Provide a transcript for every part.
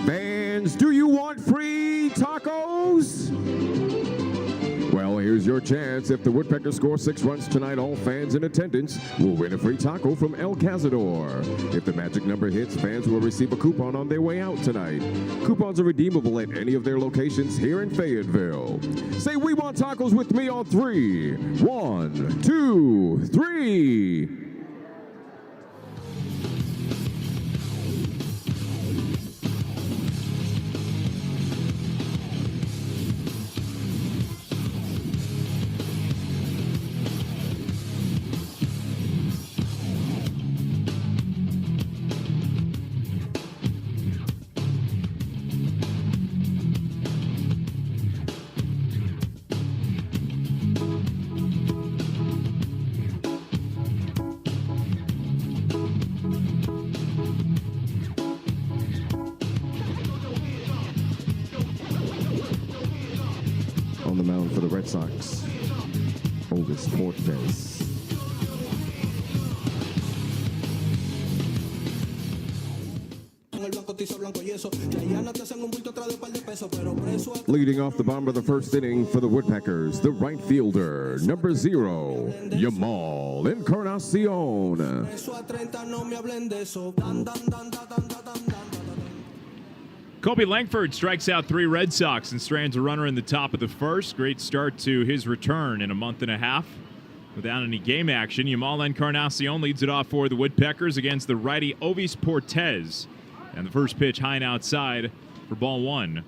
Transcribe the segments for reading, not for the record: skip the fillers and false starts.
Fans, do you want free tacos? Well, here's your chance. If the Woodpeckers score 6 runs tonight, all fans in attendance will win a free taco from El Cazador. If the magic number hits, fans will receive a coupon on their way out tonight. Coupons are redeemable at any of their locations here in Fayetteville. Say "We want tacos" with me on 3. 1, 2, 3. On the mound for the Red Sox, Ovis Portes. Leading off the bottom of the first inning for the Woodpeckers, the right fielder, number 0, Yamal Encarnacion. Kobe Langford strikes out 3 Red Sox and strands a runner in the top of the first. Great start to his return in a month and a half without any game action. Yamal Encarnacion leads it off for the Woodpeckers against the righty Ovis Portes. And the first pitch high and outside for ball 1.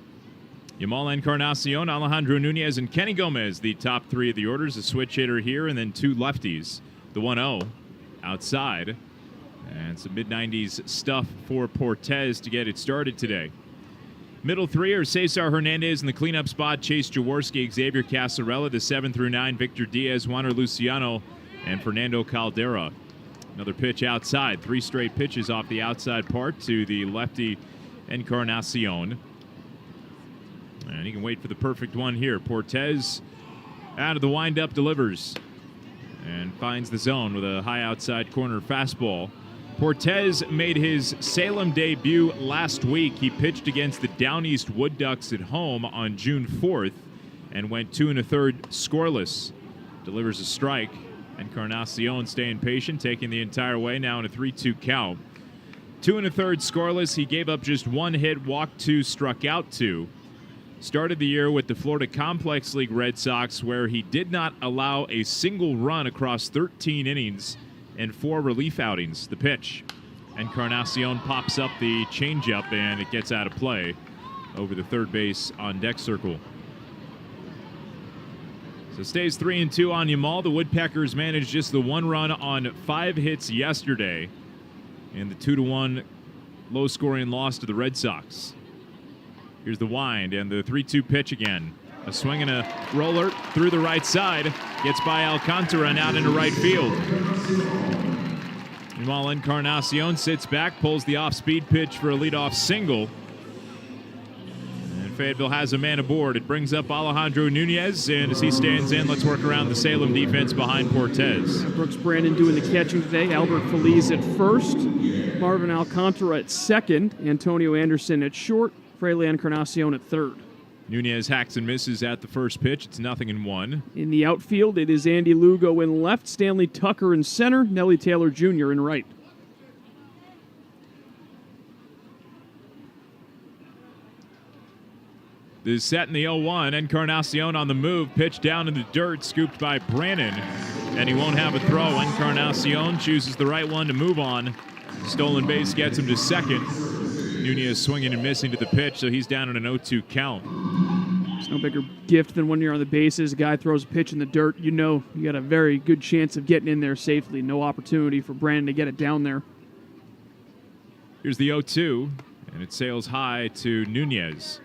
Yamal Encarnacion, Alejandro Nunez, and Kenny Gomez, the top 3 of the orders. A switch hitter here, and then 2 lefties. The 1-0 outside. And some mid-90s stuff for Portes to get it started today. Middle 3 are Cesar Hernandez in the cleanup spot, Chase Jaworski, Xavier Casarella. The 7 through 9, Victor Diaz, Juaner Luciano, and Fernando Caldera. Another pitch outside. 3 straight pitches off the outside part to the lefty Encarnacion. And he can wait for the perfect one here. Portes out of the windup delivers and finds the zone with a high outside corner fastball. Portes made his Salem debut last week. He pitched against the Down East Wood Ducks at home on June 4th and went 2 1/3 scoreless. Delivers a strike. Encarnacion staying patient, taking the entire way, now in a 3-2 count. 2 1/3 scoreless. He gave up just 1 hit, walked 2, struck out 2. Started the year with the Florida Complex League Red Sox, where he did not allow a single run across 13 innings and 4 relief outings. The pitch. Encarnacion pops up the changeup, and it gets out of play over the third base on deck circle. So stays 3-2 on Yamal. The Woodpeckers managed just the 1 run on 5 hits yesterday in the 2-1 low-scoring loss to the Red Sox. Here's the wind and the 3-2 pitch again. A swing and a roller through the right side. Gets by Alcantara and out into right field. Yamal Encarnacion sits back, pulls the off-speed pitch for a leadoff single. And Fayetteville has a man aboard. It brings up Alejandro Nunez, and as he stands in, let's work around the Salem defense behind Portes. Brooks Brandon doing the catching today. Albert Feliz at first. Marvin Alcantara at second. Antonio Anderson at short. Fraley Encarnacion at third. Nunez hacks and misses at the first pitch. It's 0-1. In the outfield, it is Andy Lugo in left, Stanley Tucker in center, Nellie Taylor Jr. in right. This is set in the 0-1. Encarnacion on the move. Pitch down in the dirt, scooped by Brannon. And he won't have a throw. Encarnacion chooses the right one to move on. Stolen base gets him to second. Nunez swinging and missing to the pitch, so he's down in an 0-2 count. There's no bigger gift than when you're on the bases. A guy throws a pitch in the dirt. You know you got a very good chance of getting in there safely. No opportunity for Brandon to get it down there. Here's the 0-2, and it sails high to Nunez.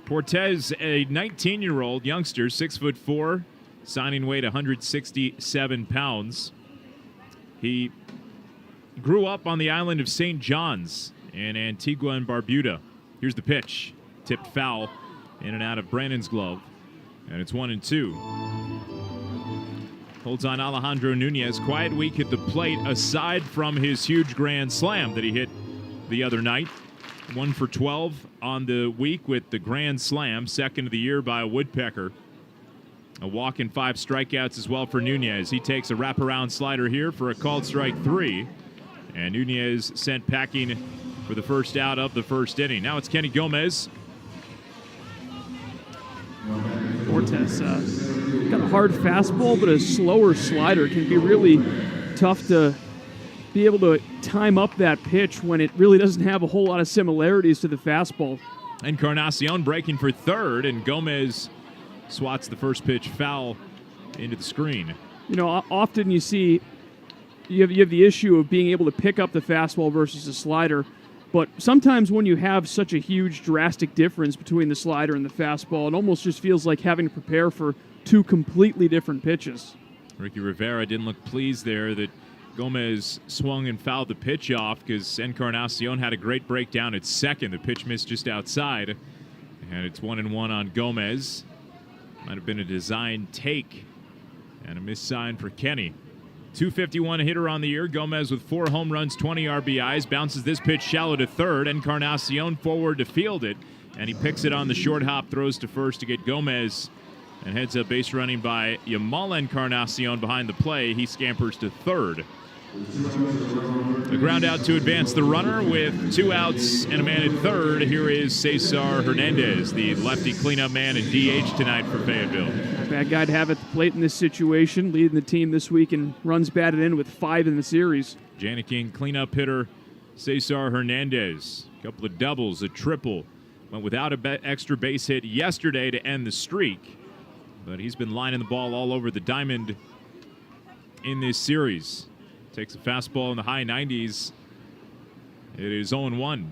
Portes, a 19-year-old youngster, 6'4", signing weight 167 pounds. He grew up on the island of St. John's in Antigua and Barbuda. Here's the pitch. Tipped foul in and out of Brandon's glove. And it's 1-2. Holds on Alejandro Nunez. Quiet week at the plate aside from his huge grand slam that he hit the other night. 1 for 12 on the week with the grand slam, second of the year by a woodpecker. A walk and 5 strikeouts as well for Nunez. He takes a wraparound slider here for a called strike 3. And Nunez sent packing for the first out of the first inning. Now it's Kenny Gomez. Fortes got a hard fastball, but a slower slider can be really tough to be able to time up that pitch when it really doesn't have a whole lot of similarities to the fastball. Encarnacion breaking for third, and Gomez swats the first pitch foul into the screen. You know, often you see you have the issue of being able to pick up the fastball versus the slider, but sometimes when you have such a huge drastic difference between the slider and the fastball, it almost just feels like having to prepare for 2 completely different pitches. Ricky Rivera didn't look pleased there that Gomez swung and fouled the pitch off because Encarnacion had a great breakdown at second. The pitch missed just outside, and it's 1-1 on Gomez. Might have been a design take and a missed sign for Kenny. 251 hitter on the year. Gomez with 4 home runs, 20 RBIs. Bounces this pitch shallow to third. Encarnacion forward to field it. And he picks it on the short hop, throws to first to get Gomez. And heads up base running by Yamal Encarnacion behind the play. He scampers to third. A ground out to advance the runner with 2 outs and a man at third. Here is Cesar Hernandez, the lefty cleanup man and DH tonight for Fayetteville. Bad guy to have at the plate in this situation, leading the team this week and runs batted in with 5 in the series. Janikin cleanup hitter Cesar Hernandez. A couple of doubles, a triple. Went without an extra base hit yesterday to end the streak. But he's been lining the ball all over the diamond in this series. Takes a fastball in the high 90s. It is 0-1.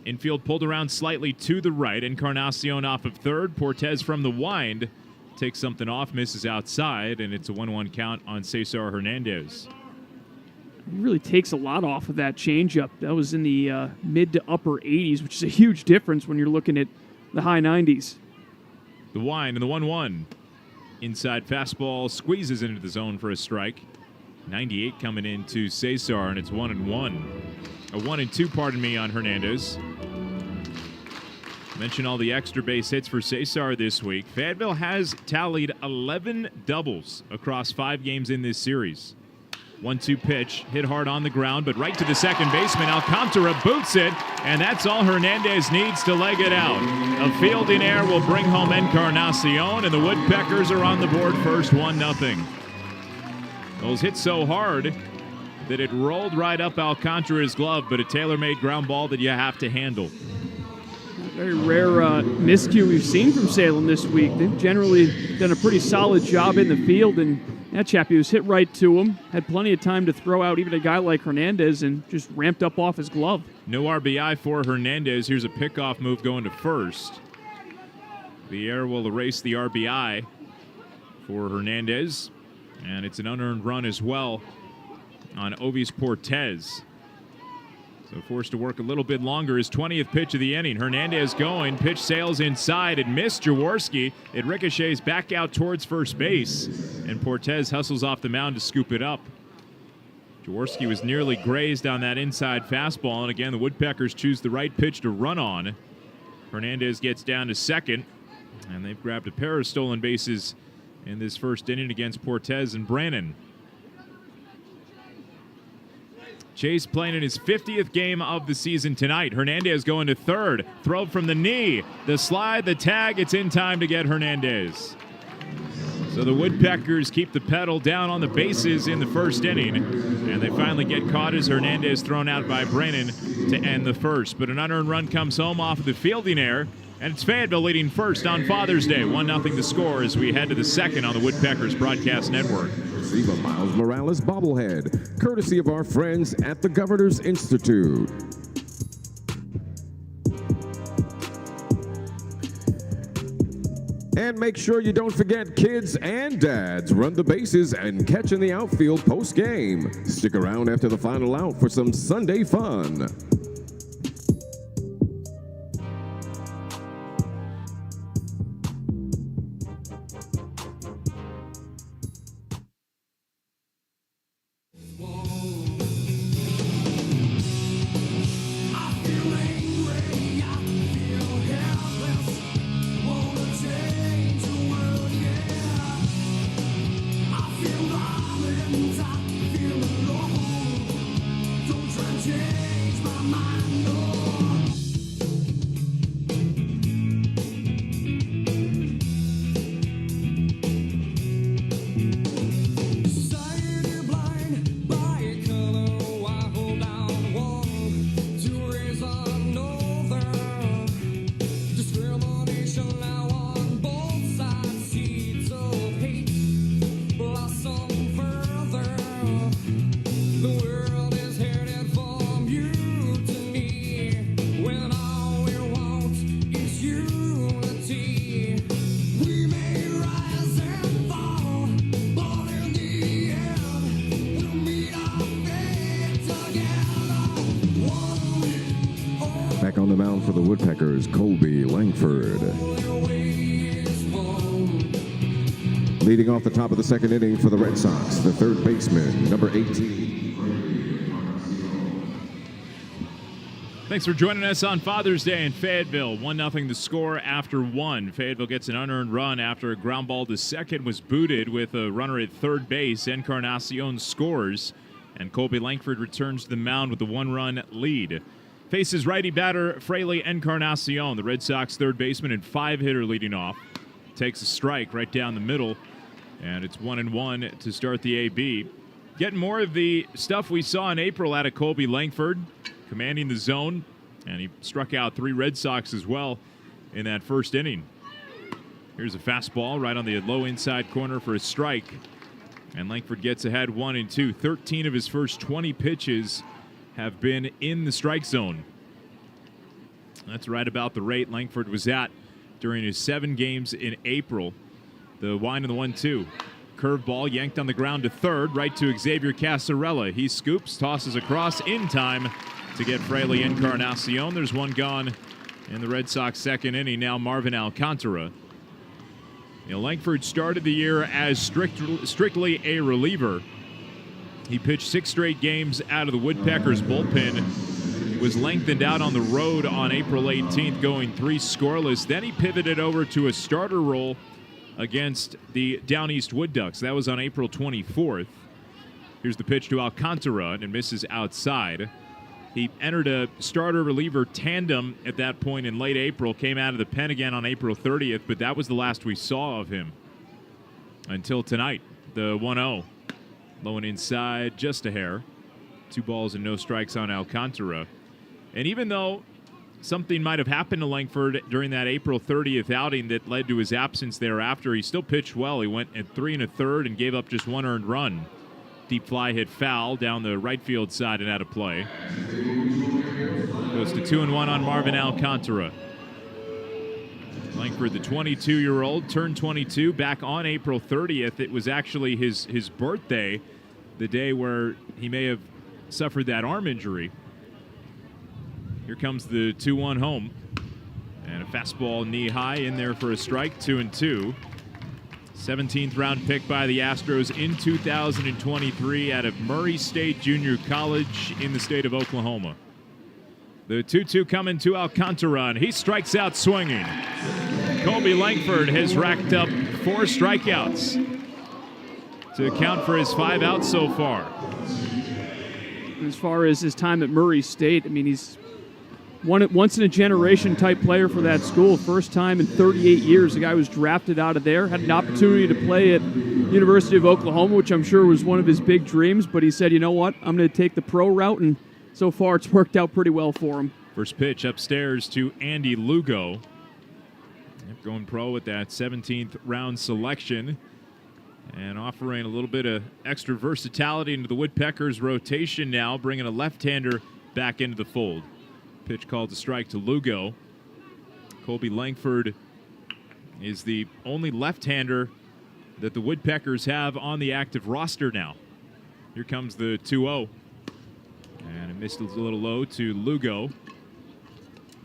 Infield pulled around slightly to the right. Encarnacion off of third. Portez from the wind takes something off, misses outside, and it's a 1-1 count on Cesar Hernandez. He really takes a lot off of that changeup. That was in the mid to upper 80s, which is a huge difference when you're looking at the high 90s. The wind and the 1-1. Inside fastball squeezes into the zone for a strike. 98 coming into Cesar, and it's 1-1. A 1-2, pardon me, on Hernandez. Mention all the extra base hits for Cesar this week. Fayetteville has tallied 11 doubles across 5 games in this series. 1-2 pitch, hit hard on the ground, but right to the second baseman. Alcantara boots it, and that's all Hernandez needs to leg it out. A fielding error will bring home Encarnacion, and the Woodpeckers are on the board first, 1-0. Those hit so hard that it rolled right up Alcantara's glove, but a tailor-made ground ball that you have to handle. Very rare miscue we've seen from Salem this week. They've generally done a pretty solid job in the field, and that chappie was hit right to him. Had plenty of time to throw out even a guy like Hernandez and just ramped up off his glove. No RBI for Hernandez. Here's a pickoff move going to first. The error will erase the RBI for Hernandez, and it's an unearned run as well on Ovis Portez. So forced to work a little bit longer. His 20th pitch of the inning. Hernandez going. Pitch sails inside. It missed Jaworski. It ricochets back out towards first base. And Portez hustles off the mound to scoop it up. Jaworski was nearly grazed on that inside fastball. And again, the Woodpeckers choose the right pitch to run on. Hernandez gets down to second. And they've grabbed a pair of stolen bases in this first inning against Portez and Brannon. Chase playing in his 50th game of the season tonight. Hernandez going to third. Throw from the knee. The slide, the tag. It's in time to get Hernandez. So the Woodpeckers keep the pedal down on the bases in the first inning. And they finally get caught as Hernandez thrown out by Brannon to end the first. But an unearned run comes home off of the fielding error. And it's Fayetteville leading first on Father's Day. 1-0 the score as we head to the second on the Woodpeckers Broadcast Network. Receive a Miles Morales bobblehead, courtesy of our friends at the Governor's Institute. And make sure you don't forget kids and dads run the bases and catch in the outfield post-game. Stick around after the final out for some Sunday fun. here's Colby Langford. Leading off the top of the second inning for the Red Sox, the third baseman, number 18. Thanks for joining us on Father's Day in Fayetteville. 1-0 the score after one. Fayetteville gets an unearned run after a ground ball to second was booted with a runner at third base. Encarnacion scores, and Colby Langford returns to the mound with a one-run lead. Faces righty batter Fraley Encarnacion, the Red Sox third baseman and five-hitter leading off. Takes a strike right down the middle, and it's 1-1 to start the AB. Getting more of the stuff we saw in April out of Colby Langford, commanding the zone, and he struck out three Red Sox as well in that first inning. Here's a fastball right on the low inside corner for a strike, and Langford gets ahead 1-2. 13 of his first 20 pitches have been in the strike zone. That's right about the rate Langford was at during his 7 games in April. The wind of the 1-2. Curveball yanked on the ground to third, right to Xavier Casarella. He scoops, tosses across in time to get Fraley Encarnacion. There's one gone in the Red Sox second inning. Now Marvin Alcantara. Langford started the year as strictly a reliever. He pitched 6 straight games out of the Woodpeckers bullpen. He was lengthened out on the road on April 18th, going 3 scoreless. Then he pivoted over to a starter role against the Down East Wood Ducks. That was on April 24th. Here's the pitch to Alcantara, and misses outside. He entered a starter-reliever tandem at that point in late April, came out of the pen again on April 30th, but that was the last we saw of him until tonight. The 1-0. Low and inside, just a hair. 2 balls and no strikes on Alcantara. And even though something might have happened to Langford during that April 30th outing that led to his absence thereafter, he still pitched well. He went at 3 1/3 and gave up just 1 earned run. Deep fly hit foul down the right field side and out of play. Goes to 2-1 on Marvin Alcantara. Langford, the 22-year-old, turned 22 back on April 30th. It was actually his birthday, the day where he may have suffered that arm injury. Here comes the 2-1 home. And a fastball knee high in there for a strike, 2-2. 17th round pick by the Astros in 2023 out of Murray State Junior College in the state of Oklahoma. The 2-2 coming to Alcantara, and he strikes out swinging. Colby Langford has racked up 4 strikeouts to account for his 5 outs so far. As far as his time at Murray State, I mean, he's once-in-a-generation type player for that school. First time in 38 years the guy was drafted out of there. Had an opportunity to play at University of Oklahoma, which I'm sure was one of his big dreams, but he said, you know what, I'm going to take the pro route, and so far it's worked out pretty well for him. First pitch upstairs to Andy Lugo. Going pro with that 17th round selection and offering a little bit of extra versatility into the Woodpeckers rotation now, bringing a left-hander back into the fold. Pitch called to strike to Lugo. Colby Langford is the only left-hander that the Woodpeckers have on the active roster now. Here comes the 2-0. And it missed a little low to Lugo.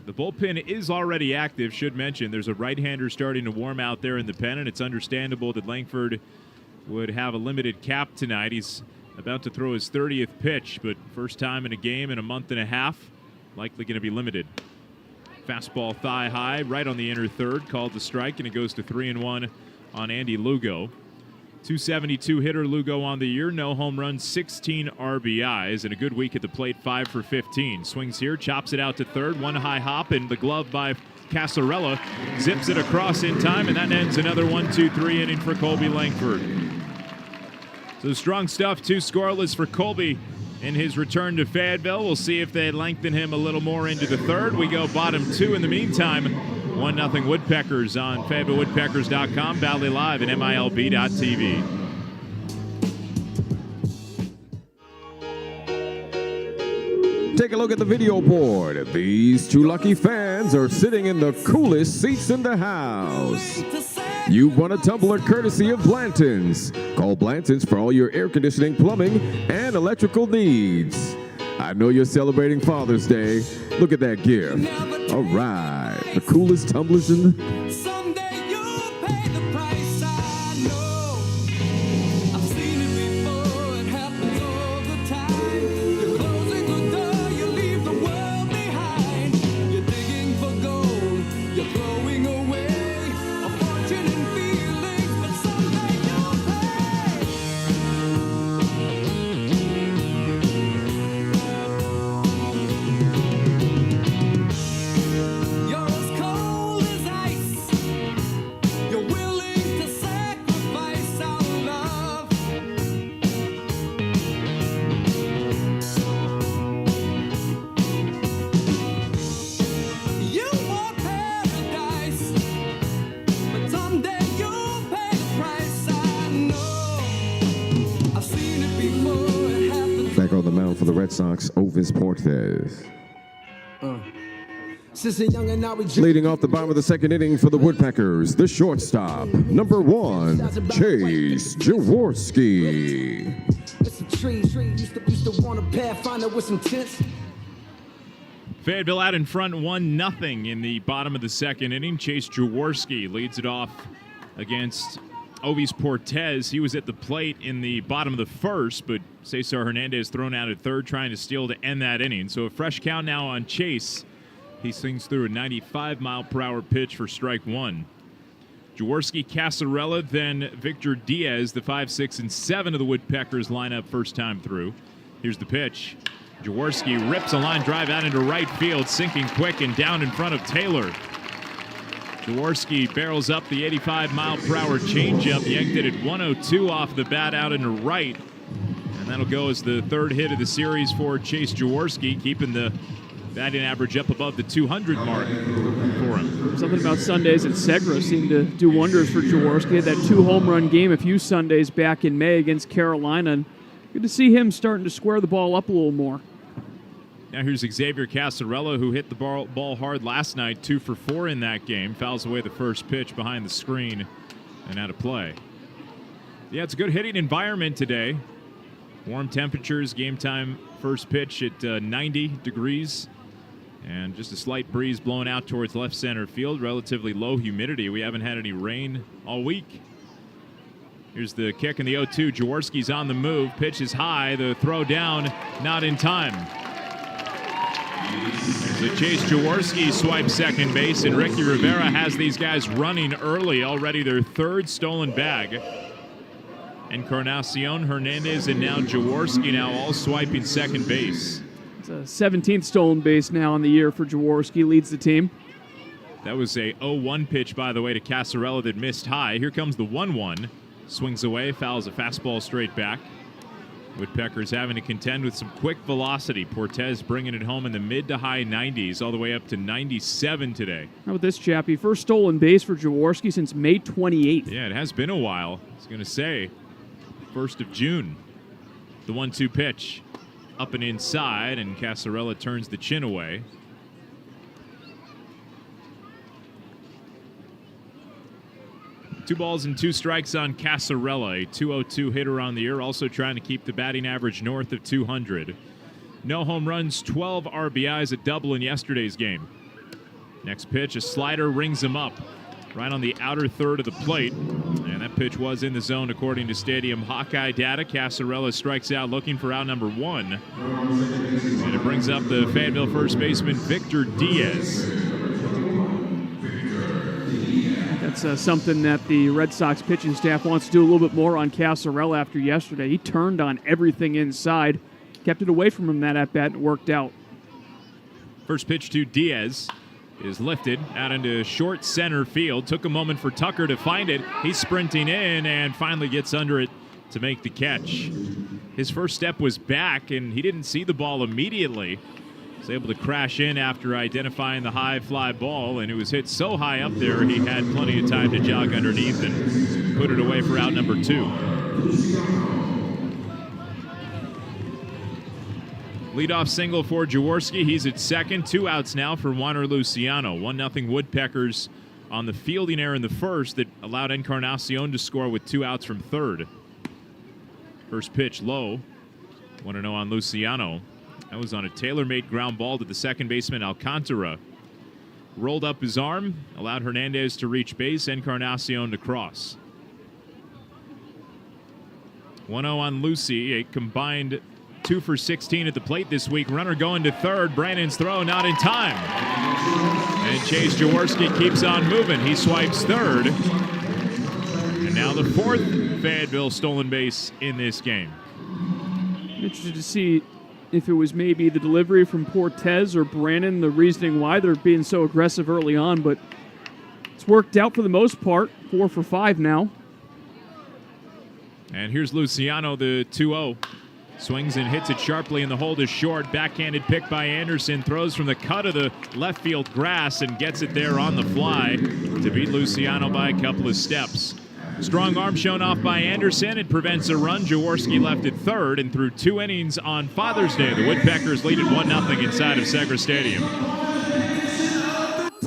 The bullpen is already active. Should mention there's a right-hander starting to warm out there in the pen, and it's understandable that Langford would have a limited cap tonight. He's about to throw his 30th pitch, but first time in a game in a month and a half. Likely going to be limited. Fastball thigh high, right on the inner third, called the strike, and it goes to 3-1 on Andy Lugo. 272 hitter Lugo on the year, no home runs, 16 RBIs, and a good week at the plate, 5 for 15. Swings here, chops it out to third, one high hop, and the glove by Casarella zips it across in time, and that ends another 1-2-3 inning for Colby Langford. So strong stuff, 2 scoreless for Colby in his return to Fayetteville. We'll see if they lengthen him a little more into the third. We go bottom 2 in the meantime. 1-0 Woodpeckers on FayettevilleWoodpeckers.com, Valley Live, and MILB.TV. Take a look at the video board. These 2 lucky fans are sitting in the coolest seats in the house. You've won a tumbler courtesy of Blanton's. Call Blanton's for all your air conditioning, plumbing, and electrical needs. I know you're celebrating Father's Day. Look at that gift. All right. The coolest tumblers in the... Someday you'll pay the price. I know. I've seen it before. It happens all the time. You're closing the door. You leave the world behind. You're digging for gold. You're throwing away a fortune and feelings, but someday you'll pay. You're as cold as ice. You're willing to sacrifice our love. You want paradise, but someday you'll pay the price. I know. I've seen it before. It happens. Back on the mound for the Red Sox, Ovis Portes. Since a young and now we Leading off the bottom of the second inning for the Woodpeckers, the shortstop, number 1, Chase Jaworski. It's a tree. Used to want a pathfinder with some tents. Fayetteville out in front 1-0 in the bottom of the second inning. Chase Jaworski leads it off against Ovis Portes. He was at the plate in the bottom of the first, but Cesar Hernandez thrown out at third, trying to steal to end that inning. So a fresh count now on Chase. He swings through a 95-mile-per-hour pitch for strike one. Jaworski, Casarella, then Victor Diaz, the 5, 6, and 7 of the Woodpeckers lineup first time through. Here's the pitch. Jaworski rips a line drive out into right field, sinking quick and down in front of Taylor. Jaworski barrels up the 85-mile-per-hour changeup, yanked it at 102 off the bat out into right. And that'll go as the third hit of the series for Chase Jaworski, keeping the batting average up above the 200 mark for him. Something about Sundays at Segra seemed to do wonders for Jaworski. Had that 2-home-run game a few Sundays back in May against Carolina. And good to see him starting to square the ball up a little more. Now here's Xavier Casarella, who hit the ball hard last night, 2 for 4 in that game. Fouls away the first pitch behind the screen and out of play. Yeah, it's a good hitting environment today. Warm temperatures, game time first pitch at 90 degrees. And just a slight breeze blowing out towards left center field. Relatively low humidity. We haven't had any rain all week. Here's the kick in the 0-2. Jaworski's on the move. Pitch is high. The throw down, not in time. So Chase Jaworski swipes second base, and Ricky Rivera has these guys running early. Already their third stolen bag. Encarnacion, Hernandez, and now Jaworski now all swiping second base. It's a 17th stolen base now in the year for Jaworski. Leads the team. That was a 0-1 pitch, by the way, to Casarella that missed high. Here comes the 1-1. Swings away, fouls a fastball straight back. Woodpeckers having to contend with some quick velocity. Portes bringing it home in the mid to high 90s, all the way up to 97 today. How about this, Chappie? First stolen base for Jaworski since May 28th. Yeah, it has been a while. I was going to say, 1st of June. The 1-2 pitch. Up and inside, and Casarella turns the chin away. Two balls and 2 strikes on Casarella, a 202 hitter on the year, also trying to keep the batting average north of 200. No home runs, 12 RBIs, a double in yesterday's game. Next pitch, a slider rings him up right on the outer third of the plate. And that pitch was in the zone according to Stadium Hawkeye data. Casarella strikes out looking for out number 1. And it brings up the Fayetteville first baseman Victor Diaz. That's something that the Red Sox pitching staff wants to do a little bit more on Casarella after yesterday. He turned on everything inside, kept it away from him that at-bat, and worked out. First pitch to Diaz is lifted out into short center field. Took a moment for Tucker to find it. He's sprinting in and finally gets under it to make the catch. His first step was back, and he didn't see the ball immediately. Was able to crash in after identifying the high fly ball, and it was hit so high up there he had plenty of time to jog underneath and put it away for out number 2. Leadoff single for Jaworski. He's at second. 2 outs now for Juaner Luciano. 1-0 Woodpeckers on the fielding error in the first that allowed Encarnacion to score with 2 outs from third. First pitch low. 1-0 on Luciano. That was on a tailor-made ground ball to the second baseman Alcantara. rolled up his arm, allowed Hernandez to reach base, Encarnacion to cross. 1-0 on Lucy, a combined 2 for 16 at the plate this week. Runner going to third. Brandon's throw not in time. And Chase Jaworski keeps on moving. He swipes third. And now the 4th Fayetteville stolen base in this game. I'm interested to see if it was maybe the delivery from Portez or Brandon, the reasoning why they're being so aggressive early on, but it's worked out for the most part. 4 for 5 now. And here's Luciano, the 2-0. Swings and hits it sharply, and the hold is short. Backhanded pick by Anderson. Throws from the cut of the left field grass and gets it there on the fly to beat Luciano by a couple of steps. Strong arm shown off by Anderson. It prevents a run. Jaworski left at third, and through 2 innings on Father's Day, the Woodpeckers lead at 1-0 inside of Segra Stadium.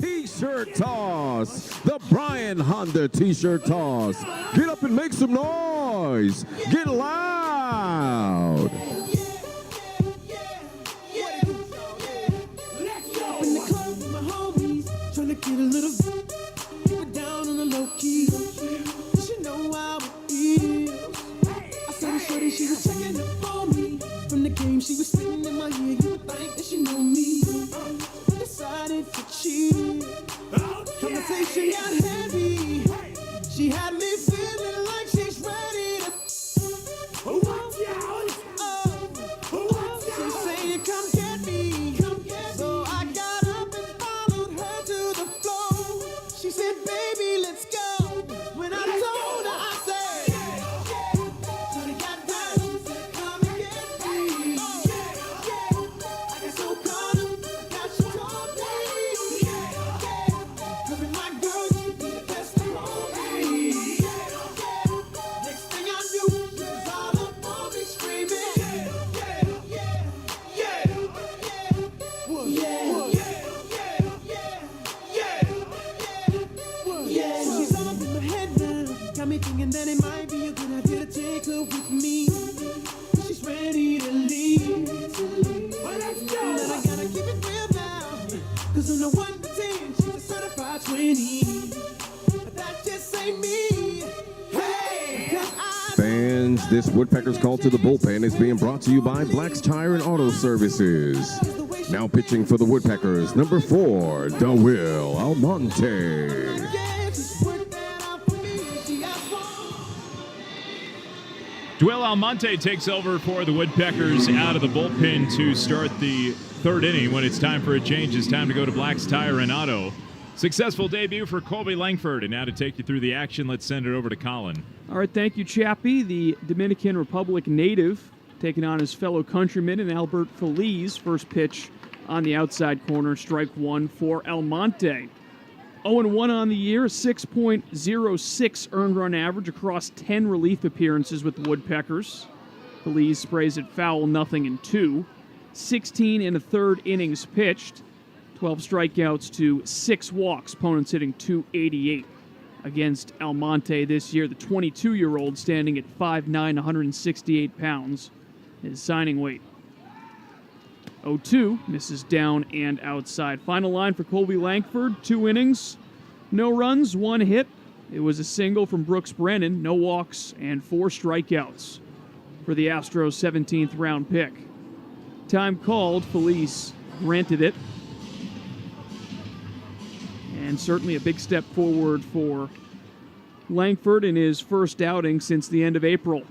T-shirt toss. The Brian Honda T-shirt toss. Get up and make some noise. Get loud. In the club with my homies, trying to get a little keep it down on the low key. She know how it feels. I saw her shorty, she was checking up for me. From the game, she was spitting in my ear. You would think that she know me. Decided to cheat. Conversation got heavy. She had me feeling like she's ready to. Watch out! She's saying, "Come get me." So I got up and followed her to the floor. She said, "Baby, let's go." When I told her, I said, "Shorty got down." She said, "Come and get me." I got so caught up, I got she told me. Her and my girl, you be the best of all me. Next thing I knew, she was all up on me screaming. She's all up in my head now. Got me thinking that it might be a good idea to take her with me. She's ready to leave. Well, let's go. But I gotta keep it real now. 'Cause on the 1 to 10, she's a certified 20. But that just ain't me. Hey, 'cause I Fans, this Woodpeckers call to the bullpen is being brought to you by Black's Tire and Auto Services. Now pitching for the Woodpeckers, number 4, DeWill Almonte. yeah, just work that out for me. She asked for. Duel Almonte takes over for the Woodpeckers out of the bullpen to start the 3rd inning. When it's time for a change, it's time to go to Black's Tire and Auto. Successful debut for Colby Langford. And now to take you through the action, let's send it over to Colin. All right, thank you, Chappie. The Dominican Republic native taking on his fellow countryman and Albert Feliz. First pitch on the outside corner, strike 1 for Almonte. 0-1 on the year, 6.06 earned run average across 10 relief appearances with the Woodpeckers. Feliz sprays it foul, 0-2. 16 1/3 innings pitched, 12 strikeouts to 6 walks. Opponents hitting .288 against Almonte this year. The 22-year-old standing at 5'9", 168 pounds. His signing weight. 0-2, misses down and outside. Final line for Colby Langford, 2 innings, no runs, 1 hit. It was a single from Brooks Brennan, no walks, and 4 strikeouts for the Astros' 17th round pick. Time called, Feliz granted it. And certainly a big step forward for Langford in his first outing since the end of April.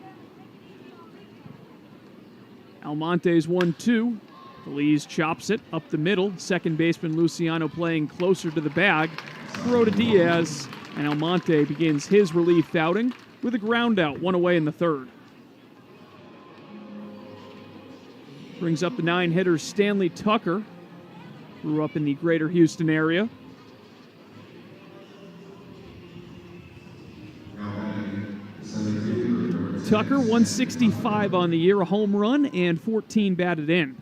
Almonte's 1-2. Feliz chops it up the middle. Second baseman Luciano playing closer to the bag. Throw to Diaz, and Almonte begins his relief outing with a ground out, 1 away in the 3rd. Brings up the 9-hitter Stanley Tucker. Grew up in the greater Houston area. Tucker, 165 on the year, a home run, and 14 batted in.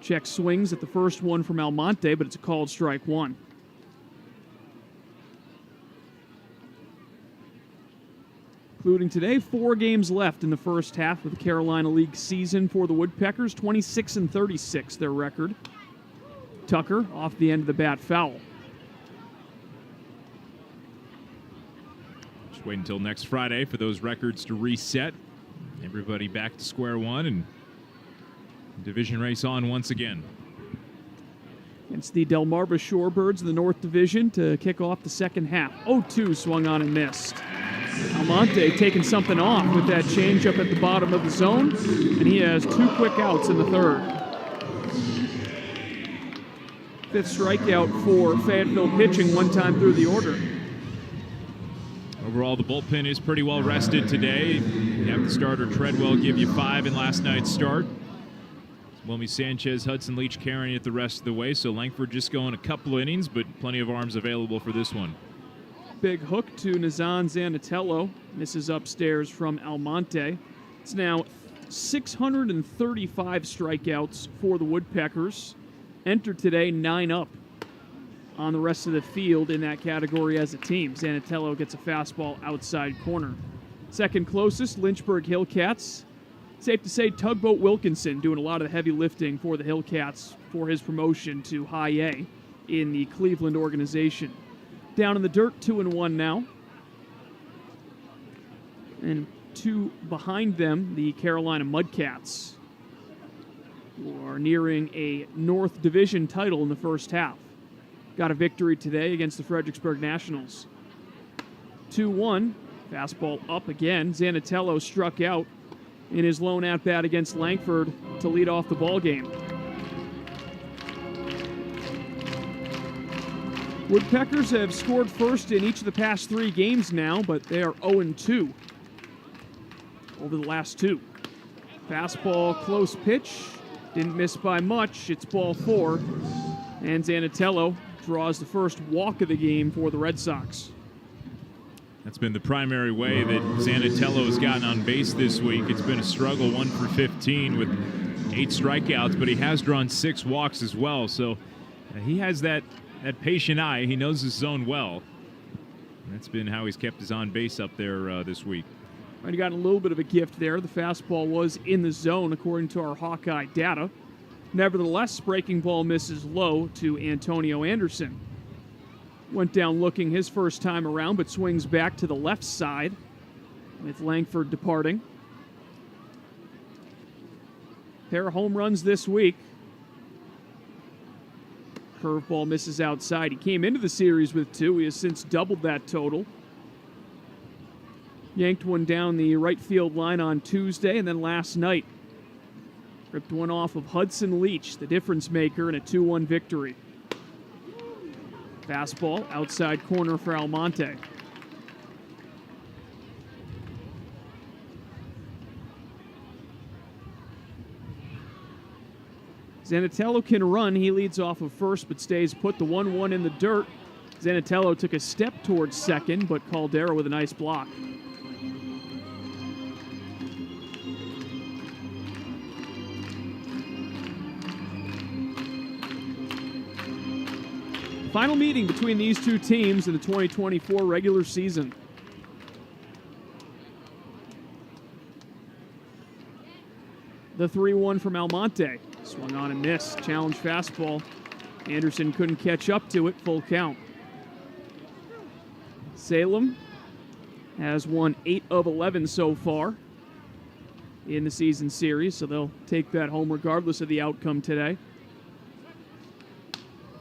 Check swings at the first one from Almonte, but it's a called strike 1. Including today, 4 games left in the first half of the Carolina League season for the Woodpeckers. 26-36 their record. Tucker off the end of the bat foul. Just wait until next Friday for those records to reset. Everybody back to square one and division race on once again. Against the Delmarva Shorebirds in the North Division to kick off the second half. 0-2 swung on and missed. Almonte taking something off with that changeup at the bottom of the zone, and he has 2 quick outs in the third. 5th strikeout for Fayetteville pitching one time through the order. Overall, the bullpen is pretty well rested today. You have the starter Treadwell give you 5 in last night's start. Wilmy Sanchez, Hudson Leach carrying it the rest of the way, so Langford just going a couple innings, but plenty of arms available for this one. Big hook to Nazan Zanatello. Misses upstairs from Almonte. It's now 635 strikeouts for the Woodpeckers. Entered today 9 up on the rest of the field in that category as a team. Zanatello gets a fastball outside corner. Second closest, Lynchburg Hillcats. Safe to say Tugboat Wilkinson doing a lot of the heavy lifting for the Hillcats for his promotion to High A in the Cleveland organization. Down in the dirt, 2-1 now. And 2 behind them, the Carolina Mudcats, who are nearing a North Division title in the first half. Got a victory today against the Fredericksburg Nationals. 2-1, fastball up again. Zanatello struck out in his lone at-bat against Langford to lead off the ball game. Woodpeckers have scored first in each of the past 3 games now, but they are 0-2 over the last 2. Fastball, close pitch, didn't miss by much. It's ball 4, and Zanatello draws the first walk of the game for the Red Sox. That's been the primary way that Zanatello has gotten on base this week. It's been a struggle, 1 for 15 with 8 strikeouts, but he has drawn 6 walks as well. So he has that patient eye. He knows his zone well. That's been how he's kept his on base up there this week. Already gotten a little bit of a gift there. The fastball was in the zone according to our Hawkeye data. Nevertheless, breaking ball misses low to Antonio Anderson. Went down looking his first time around, but swings back to the left side with Langford departing. Pair of home runs this week. Curveball misses outside. He came into the series with 2. He has since doubled that total. Yanked one down the right field line on Tuesday, and then last night ripped one off of Hudson Leach, the difference maker, in a 2-1 victory. Fastball, outside corner for Almonte. Zanatello can run. He leads off of first, but stays put. The 1-1 in the dirt. Zanatello took a step towards second, but Caldera with a nice block. Final meeting between these 2 teams in the 2024 regular season. The 3-1 from Almonte. Swung on and missed. Challenge fastball. Anderson couldn't catch up to it. Full count. Salem has won 8 of 11 so far in the season series, so they'll take that home regardless of the outcome today.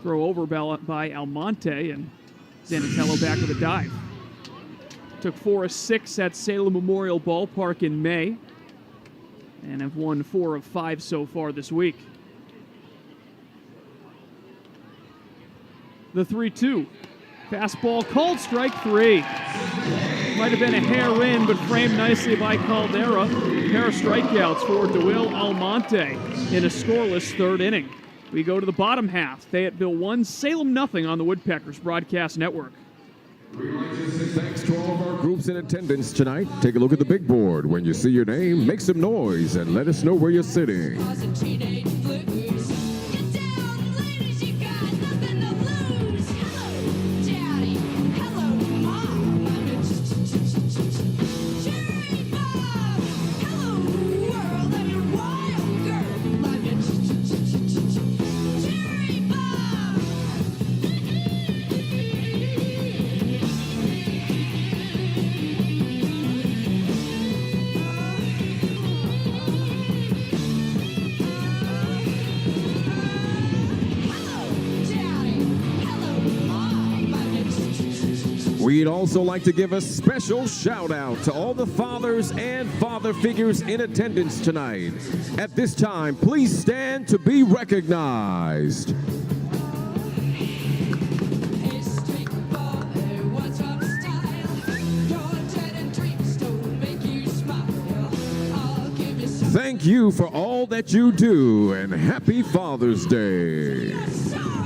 Throw over by Almonte, and Zanatello back with a dive. Took 4 of 6 at Salem Memorial Ballpark in May, and have won 4 of 5 so far this week. The 3-2. Fastball called, strike 3. Might have been a hair in, but framed nicely by Caldera. Pair of strikeouts for DeWill Almonte in a scoreless 3rd inning. We go to the bottom half. Fayetteville 1, Salem nothing on the Woodpeckers Broadcast Network. Thanks to all of our groups in attendance tonight. Take a look at the big board. When you see your name, make some noise and let us know where you're sitting. We'd also like to give a special shout out to all the fathers and father figures in attendance tonight. At this time, please stand to be recognized. Hey, street boy, what's up style? Your dread and dreams don't make you smile. I'll give you some Thank you for all that you do, and happy Father's Day. song.